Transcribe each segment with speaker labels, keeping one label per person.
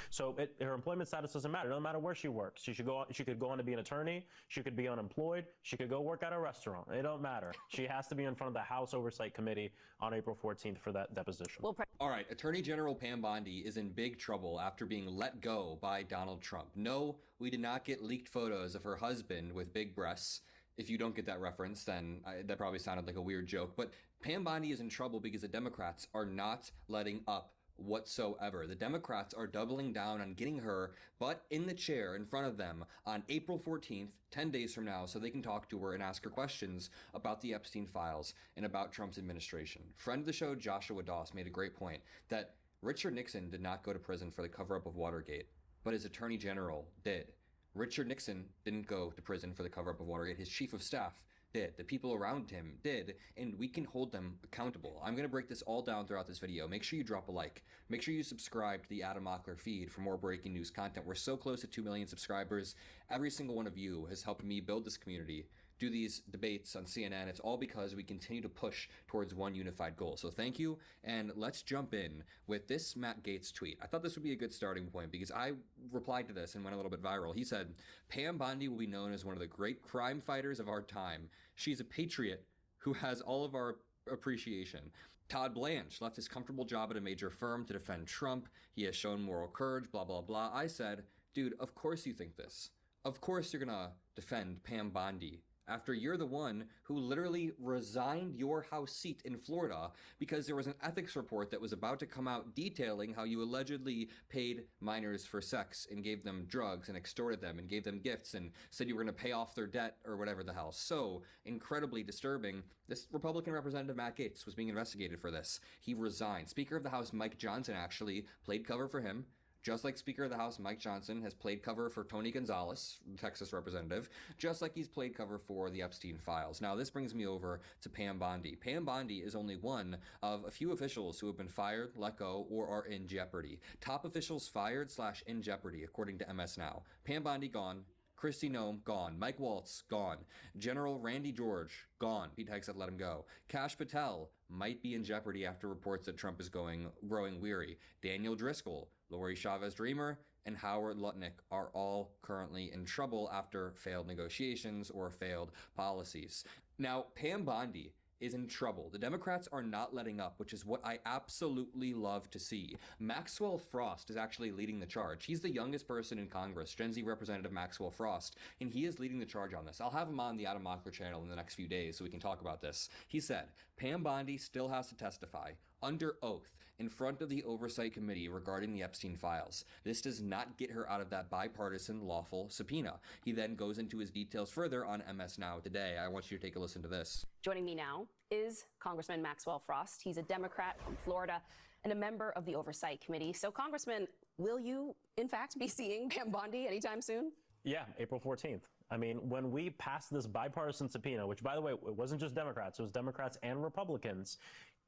Speaker 1: So her employment status doesn't matter. It doesn't matter where she works. She could go on to be an attorney. She could be unemployed. She could go work at a restaurant. It don't matter. She has to be in front of the House Oversight Committee on April 14th for that deposition.
Speaker 2: All right. Attorney General Pam Bondi is in big trouble after being let go by Donald Trump. No, we did not get leaked photos of her husband with big breasts. If you don't get that reference, then that probably sounded like a weird joke. But Pam Bondi is in trouble because the Democrats are not letting up whatsoever. The Democrats are doubling down on getting her butt in the chair in front of them on April 14th, 10 days from now, so they can talk to her and ask her questions about the Epstein files and about Trump's administration. Friend of the show, Joshua Doss, made a great point that Richard Nixon did not go to prison for the cover-up of Watergate, but his attorney general did. Richard Nixon didn't go to prison for the cover-up of Watergate. His chief of staff did. The people around him did, and we can hold them accountable. I'm going to break this all down throughout this video. Make sure you drop a like. Make sure you subscribe to the Adam Mockler feed for more breaking news content. We're so close to 2 million subscribers. Every single one of you has helped me build this community, do these debates on CNN. It's all because we continue to push towards one unified goal. So thank you, and let's jump in with this Matt Gaetz tweet. I thought this would be a good starting point because I replied to this and went a little bit viral. He said, Pam Bondi will be known as one of the great crime fighters of our time. She's a patriot who has all of our appreciation. Todd Blanche left his comfortable job at a major firm to defend Trump. He has shown moral courage, blah, blah, blah. I said, dude, of course you think this. Of course you're gonna defend Pam Bondi after you're the one who literally resigned your House seat in Florida because there was an ethics report that was about to come out detailing how you allegedly paid minors for sex and gave them drugs and extorted them and gave them gifts and said you were going to pay off their debt or whatever the hell. So incredibly disturbing. This Republican Representative Matt Gaetz was being investigated for this. He resigned. Speaker of the House Mike Johnson actually played cover for him. Just like Speaker of the House Mike Johnson has played cover for Tony Gonzalez, Texas representative, just like he's played cover for the Epstein files. Now, this brings me over to Pam Bondi. Pam Bondi is only one of a few officials who have been fired, let go, or are in jeopardy. Top officials fired / in jeopardy, according to MS Now. Pam Bondi gone. Kristi Noem, gone. Mike Waltz, gone. General Randy George, gone. Pete Hegseth let him go. Kash Patel might be in jeopardy after reports that Trump is growing weary. Daniel Driscoll, Lori Chavez-Dreamer, and Howard Lutnick are all currently in trouble after failed negotiations or failed policies. Now, Pam Bondi is in trouble. The Democrats are not letting up, which is what I absolutely love to see. Maxwell Frost is actually leading the charge. He's the youngest person in Congress, Gen Z Representative Maxwell Frost, and he is leading the charge on this. I'll have him on the Adam Mockler channel in the next few days so we can talk about this. He said, Pam Bondi still has to testify under oath in front of the Oversight Committee regarding the Epstein files. This does not get her out of that bipartisan lawful subpoena. He then goes into his details further on MS Now today. I want you to take a listen to this.
Speaker 3: Joining me now is Congressman Maxwell Frost. He's a Democrat from Florida and a member of the Oversight Committee. So, Congressman, will you, in fact, be seeing Pam Bondi anytime soon?
Speaker 1: Yeah, April 14th. I mean, when we passed this bipartisan subpoena, which, by the way, it wasn't just Democrats, it was Democrats and Republicans.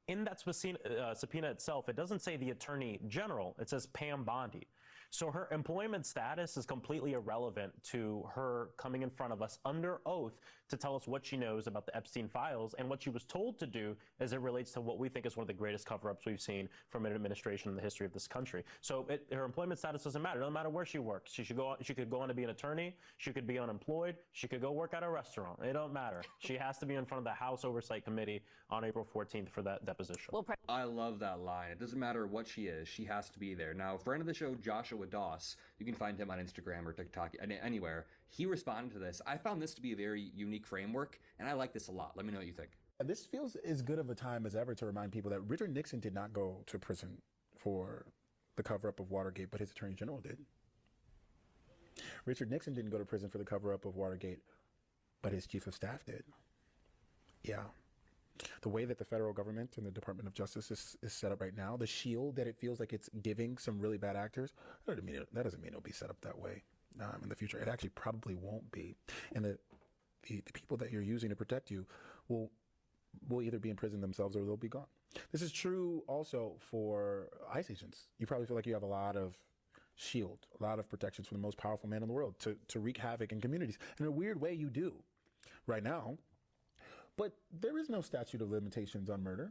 Speaker 1: In that subpoena itself, it doesn't say the Attorney General. It says Pam Bondi. So her employment status is completely irrelevant to her coming in front of us under oath to tell us what she knows about the Epstein files and what she was told to do as it relates to what we think is one of the greatest cover-ups we've seen from an administration in the history of this country. So her employment status doesn't matter. It doesn't matter where she works. She could go on to be an attorney. She could be unemployed. She could go work at a restaurant. It don't matter. She has to be in front of the House Oversight Committee on April 14th for that deposition.
Speaker 2: I love that line. It doesn't matter what she is. She has to be there. Now, friend of the show, Joshua Doss, you can find him on Instagram or TikTok, anywhere. He responded to this. I found this to be a very unique framework, and I like this a lot. Let me know what you think.
Speaker 4: This feels as good of a time as ever to remind people that Richard Nixon did not go to prison for the cover-up of Watergate, but his attorney general did. Richard Nixon didn't go to prison for the cover-up of Watergate, but his chief of staff did. Yeah. The way that the federal government and the Department of Justice is set up right now, the shield that it feels like it's giving some really bad actors, that doesn't mean it'll be set up that way in the future. It actually probably won't be. And the people that you're using to protect you will either be in prison themselves or they'll be gone. This is true also for ICE agents. You probably feel like you have a lot of shield, a lot of protections from the most powerful man in the world to wreak havoc in communities. In a weird way, you do right now. But there is no statute of limitations on murder.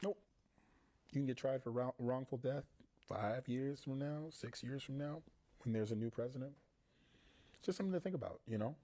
Speaker 4: Nope. You can get tried for wrongful death 5 years from now, 6 years from now, when there's a new president. It's just something to think about, you know?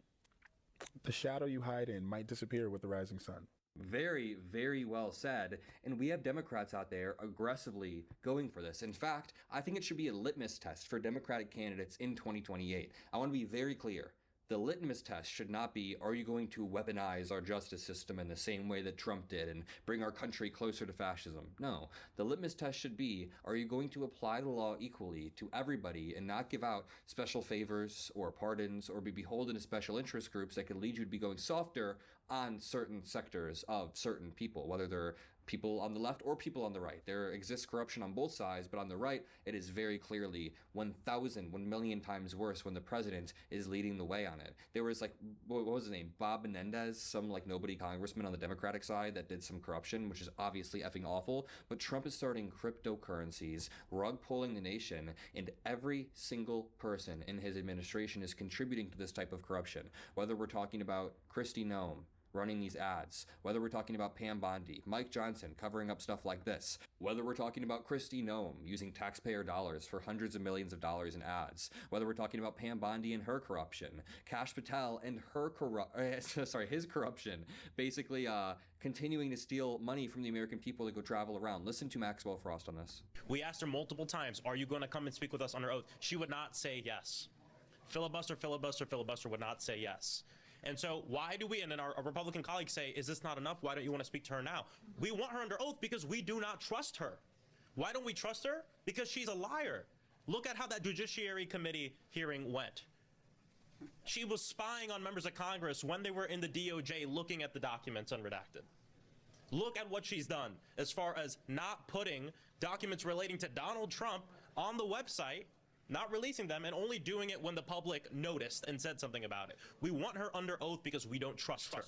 Speaker 4: The shadow you hide in might disappear with the rising sun.
Speaker 2: Very, very well said. And we have Democrats out there aggressively going for this. In fact, I think it should be a litmus test for Democratic candidates in 2028. I want to be very clear. The litmus test should not be, are you going to weaponize our justice system in the same way that Trump did and bring our country closer to fascism? No. The litmus test should be, are you going to apply the law equally to everybody and not give out special favors or pardons or be beholden to special interest groups that could lead you to be going softer on certain sectors of certain people, whether they're people on the left or people on the right. There exists corruption on both sides, but on the right, it is very clearly 1 million times worse when the president is leading the way on it. There was like, what was his name? Bob Menendez, some like nobody congressman on the Democratic side that did some corruption, which is obviously effing awful. But Trump is starting cryptocurrencies, rug pulling the nation, and every single person in his administration is contributing to this type of corruption. Whether we're talking about Kristi Noem running these ads, whether we're talking about Pam Bondi, Mike Johnson covering up stuff like this, whether we're talking about Kristi Noem using taxpayer dollars for hundreds of millions of dollars in ads, whether we're talking about Pam Bondi and her corruption, Kash Patel and his corruption, basically continuing to steal money from the American people to go travel around. Listen to Maxwell Frost on this.
Speaker 1: We asked her multiple times, are you going to come and speak with us under oath? She would not say yes. Filibuster would not say yes. And so why do we, and then our Republican colleagues say, is this not enough? Why don't you want to speak to her now? We want her under oath because we do not trust her. Why don't we trust her? Because she's a liar. Look at how that Judiciary Committee hearing went. She was spying on members of Congress when they were in the DOJ looking at the documents unredacted. Look at what she's done as far as not putting documents relating to Donald Trump on the website, not releasing them, and only doing it when the public noticed and said something about it. We want her under oath because we don't trust her.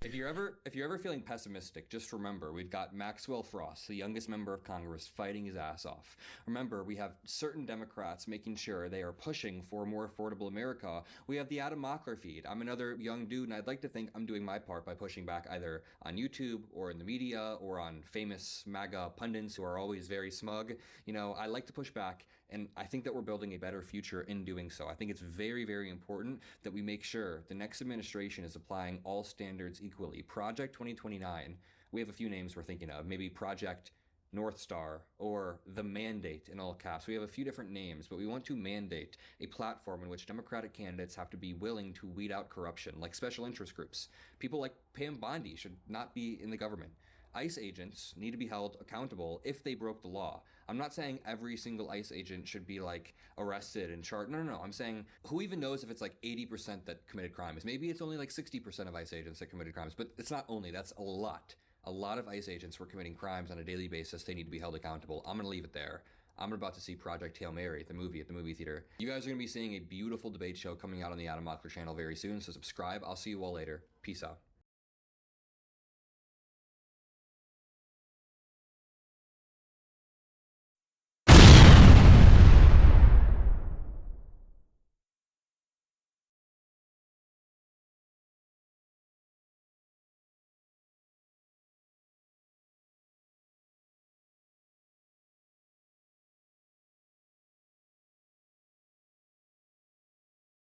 Speaker 2: If you're ever feeling pessimistic, just remember we've got Maxwell Frost, the youngest member of Congress, fighting his ass off. Remember, we have certain Democrats making sure they are pushing for a more affordable America. We have the Adam Mockler feed. I'm another young dude, and I'd like to think I'm doing my part by pushing back either on YouTube or in the media or on famous MAGA pundits who are always very smug. You know, I like to push back, and I think that we're building a better future in doing so. I think it's very, very important that we make sure the next administration is applying all standards equally. Project 2029, we have a few names we're thinking of, maybe Project North Star or The Mandate in all caps. We have a few different names, but we want to mandate a platform in which Democratic candidates have to be willing to weed out corruption, like special interest groups. People like Pam Bondi should not be in the government. ICE agents need to be held accountable if they broke the law. I'm not saying every single ICE agent should be like arrested and charged. No. I'm saying who even knows if it's like 80% that committed crimes? Maybe it's only like 60% of ICE agents that committed crimes, but it's not only, that's a lot. A lot of ICE agents were committing crimes on a daily basis. They need to be held accountable. I'm going to leave it there. I'm about to see Project Hail Mary, the movie, at the movie theater. You guys are going to be seeing a beautiful debate show coming out on the Adam Mockler channel very soon, so subscribe. I'll see you all later. Peace out.